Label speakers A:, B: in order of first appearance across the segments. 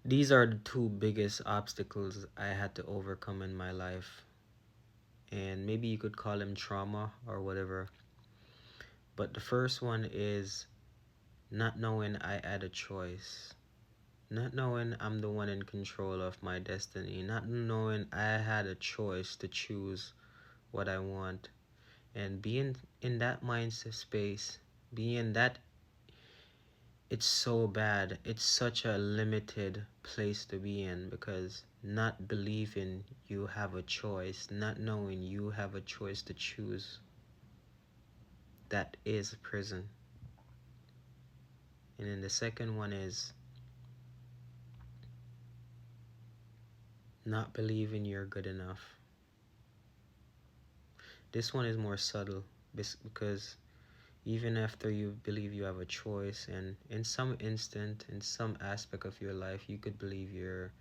A: These are the two biggest obstacles I had to overcome in my life. And maybe you could call them trauma or whatever. But the first one is not knowing I had a choice. Not knowing I'm the one in control of my destiny. Not knowing I had a choice to choose what I want. And being in that mindset space, being that, it's so bad. It's such a limited place to be in, because not believing you have a choice, not knowing you have a choice to choose, that is prison. And then the second one is not believing you're good enough. This one is more subtle, because even after you believe you have a choice, and in some instant, in some aspect of your life, you could believe you're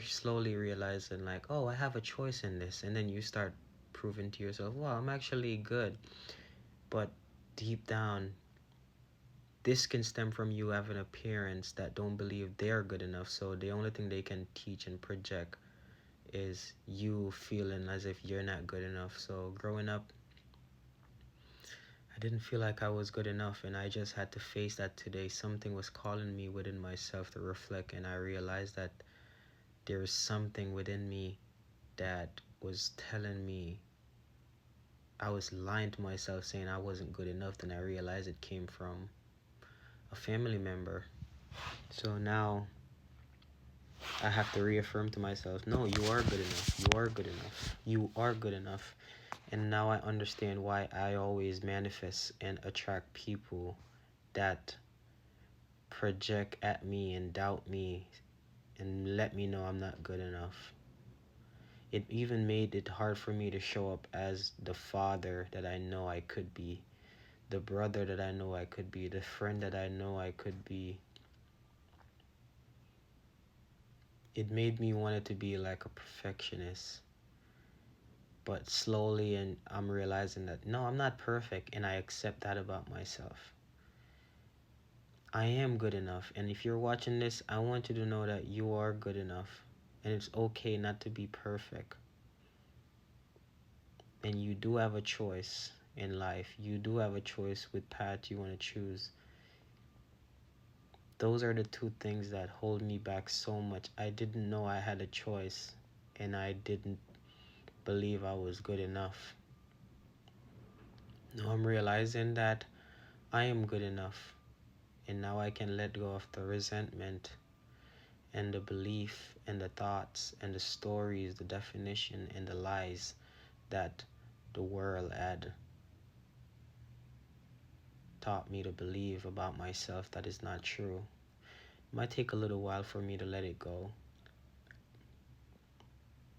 A: slowly realizing, like, oh, I have a choice in this. And then you start proving to yourself, wow, I'm actually good. But deep down, this can stem from you having a parents that don't believe they're good enough. So the only thing they can teach and project is you feeling as if you're not good enough. So growing up, I didn't feel like I was good enough, and I just had to face that today. Something was calling me within myself to reflect, and I realized that there was something within me that was telling me, I was lying to myself saying I wasn't good enough. Then I realized it came from a family member. So now I have to reaffirm to myself, no, you are good enough. You are good enough. You are good enough. And now I understand why I always manifest and attract people that project at me and doubt me and let me know I'm not good enough. It even made it hard for me to show up as the father that I know I could be, the brother that I know I could be, the friend that I know I could be. It made me want it to be like a perfectionist. But slowly, and I'm realizing that no, I'm not perfect, and I accept that about myself. I am good enough, and if you're watching this, I want you to know that you are good enough, and it's okay not to be perfect. And you do have a choice in life. You do have a choice with path you want to choose. Those are the two things that hold me back so much. I didn't know I had a choice, and I didn't believe I was good enough. Now I'm realizing that I am good enough, and now I can let go of the resentment and the belief and the thoughts and the stories, the definition and the lies that the world had taught me to believe about myself that is not true. It might take a little while for me to let it go.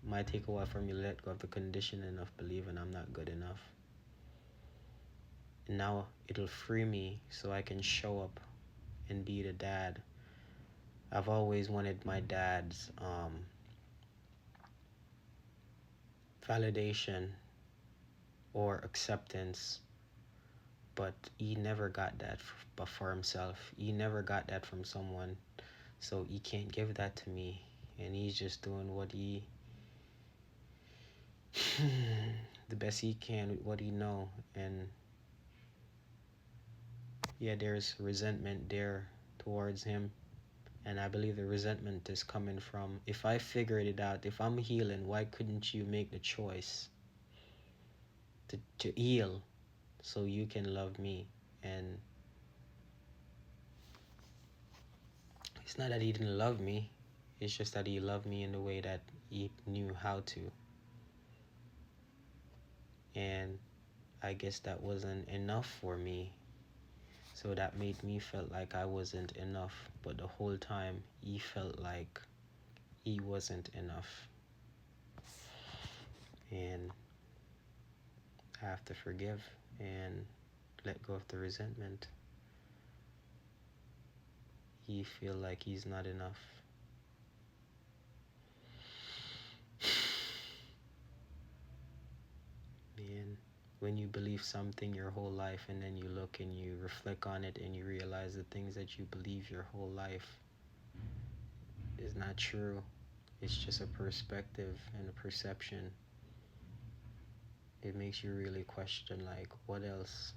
A: It might take a while for me to let go of the conditioning of believing I'm not good enough. And now it'll free me so I can show up and be the dad. I've always wanted my dad's validation or acceptance, but he never got that but for himself. He never got that from someone, so he can't give that to me. And he's just doing what he the best he can with what he know. And yeah, there's resentment there towards him, and I believe the resentment is coming from, if I figured it out, if I'm healing, why couldn't you make the choice to heal so you can love me? And it's not that he didn't love me, it's just that he loved me in the way that he knew how to. And I guess that wasn't enough for me. So that made me felt like I wasn't enough. But the whole time he felt like he wasn't enough. And I have to forgive and let go of the resentment. He feel like he's not enough. Man, when you believe something your whole life, and then you look and you reflect on it and you realize the things that you believe your whole life, is not true. It's just a perspective and a perception. It makes you really question, like, what else?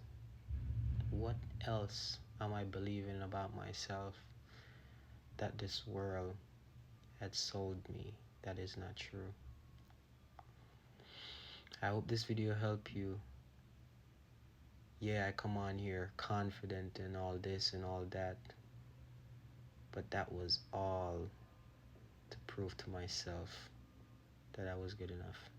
A: What else am I believing about myself that this world had sold me that is not true? I hope this video helped you. Yeah, I come on here confident and all this and all that, but that was all to prove to myself that I was good enough.